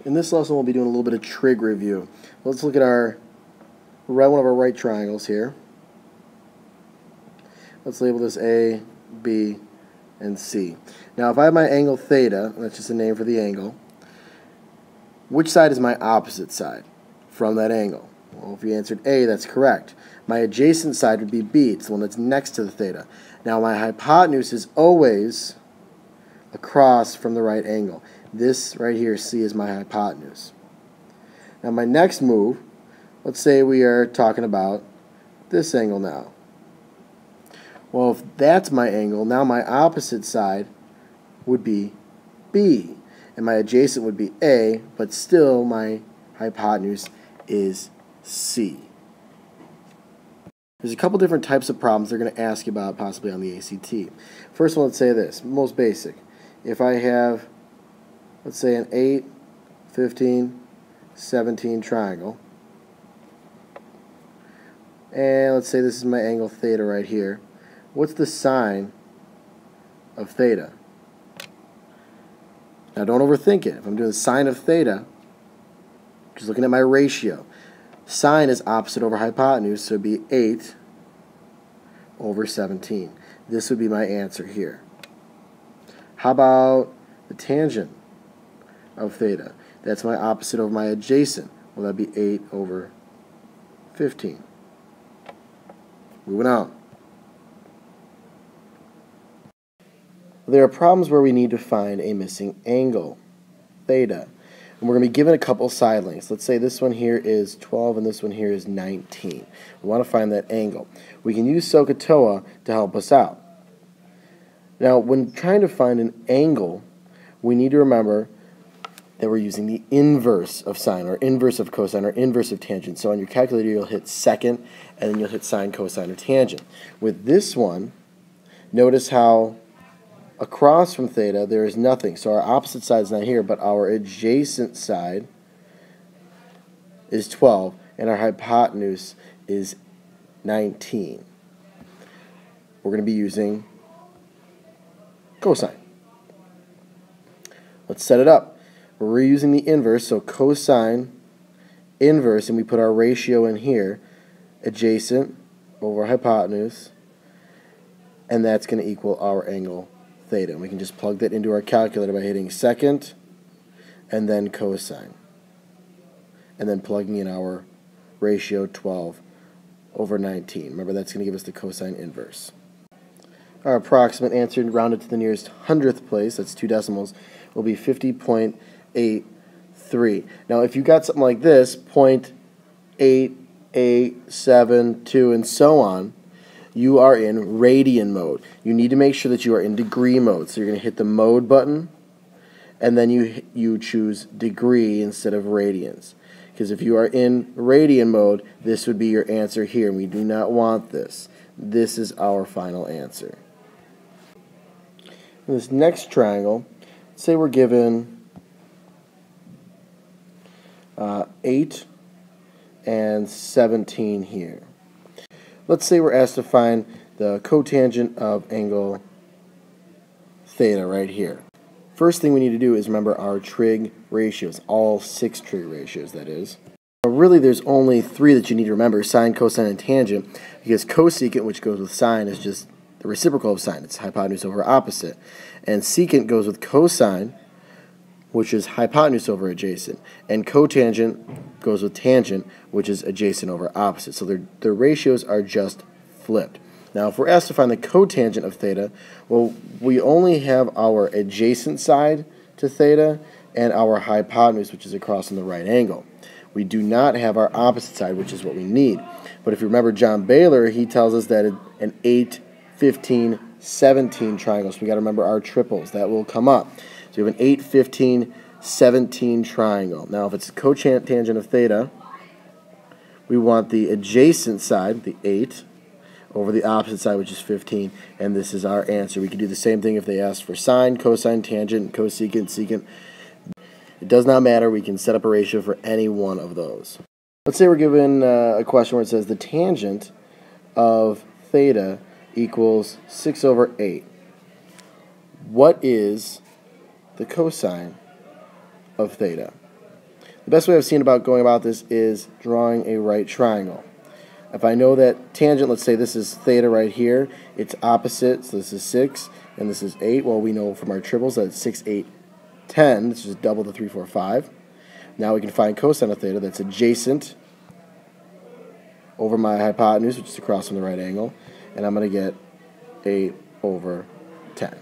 In this lesson, we'll be doing a little bit of trig review. Let's look at one of our right triangles here. Let's label this A, B, and C. Now, if I have my angle theta, that's just a name for the angle, which side is my opposite side from that angle? Well, if you answered A, that's correct. My adjacent side would be B. It's the one that's next to the theta. Now, my hypotenuse is always across from the right angle. This right here, C, is my hypotenuse. Now, my next move, let's say we are talking about this angle now. Well, if that's my angle, now my opposite side would be B. And my adjacent would be A, but still my hypotenuse is C. There's a couple different types of problems they're going to ask you about possibly on the ACT. First one, let's say this, most basic. If I have, let's say, an 8, 15, 17 triangle, and let's say this is my angle theta right here, what's the sine of theta? Now don't overthink it. If I'm doing the sine of theta, just looking at my ratio, sine is opposite over hypotenuse, so it would be 8 over 17. This would be my answer here. How about the tangent of theta? That's my opposite over my adjacent. Well, that would be 8 over 15. Moving on. There are problems where we need to find a missing angle, theta. And we're going to be given a couple side lengths. Let's say this one here is 12 and this one here is 19. We want to find that angle. We can use SOHCAHTOA to help us out. Now, when trying to find an angle, we need to remember that we're using the inverse of sine, or inverse of cosine, or inverse of tangent. So on your calculator, you'll hit second, and then you'll hit sine, cosine, or tangent. With this one, notice how across from theta, there is nothing. So our opposite side is not here, but our adjacent side is 12, and our hypotenuse is 19. We're going to be using cosine. Let's set it up. We're reusing the inverse, so cosine inverse, and we put our ratio in here, adjacent over hypotenuse, and that's going to equal our angle theta. And we can just plug that into our calculator by hitting second and then cosine, and then plugging in our ratio 12 over 19. Remember, that's going to give us the cosine inverse. Our approximate answer, rounded to the nearest hundredth place, that's 2 decimals, will be 50.83. Now, if you got something like this, 0.8872, and so on, you are in radian mode. You need to make sure that you are in degree mode. So you're going to hit the mode button, and then you choose degree instead of radians. Because if you are in radian mode, this would be your answer here, and we do not want this. This is our final answer. In this next triangle, say we're given 8 and 17 here. Let's say we're asked to find the cotangent of angle theta right here. First thing we need to do is remember our trig ratios, all 6 trig ratios, that is. Really, there's only 3 that you need to remember, sine, cosine, and tangent, because cosecant, which goes with sine, is just the reciprocal of sine. It's hypotenuse over opposite. And secant goes with cosine, which is hypotenuse over adjacent. And cotangent goes with tangent, which is adjacent over opposite. So their ratios are just flipped. Now, if we're asked to find the cotangent of theta, well, we only have our adjacent side to theta and our hypotenuse, which is across on the right angle. We do not have our opposite side, which is what we need. But if you remember John Baylor, he tells us that an 8, 15, 17 triangle, so we got to remember our triples. That will come up. So we have an 8, 15, 17 triangle. Now, if it's a cotangent of theta, we want the adjacent side, the 8, over the opposite side, which is 15, and this is our answer. We can do the same thing if they ask for sine, cosine, tangent, cosecant, secant. It does not matter. We can set up a ratio for any one of those. Let's say we're given a question where it says the tangent of theta equals 6 over 8. What is the cosine of theta? best way I've seen about going about this is drawing a right triangle. If I know that tangent, let's say this is theta right here, it's opposite, so this is 6, and this is 8. Well, we know from our triples that it's 6, 8, 10. This is double the 3, 4, 5. Now we can find cosine of theta that's adjacent over my hypotenuse, which is across from the right angle, and I'm going to get 8 over 10.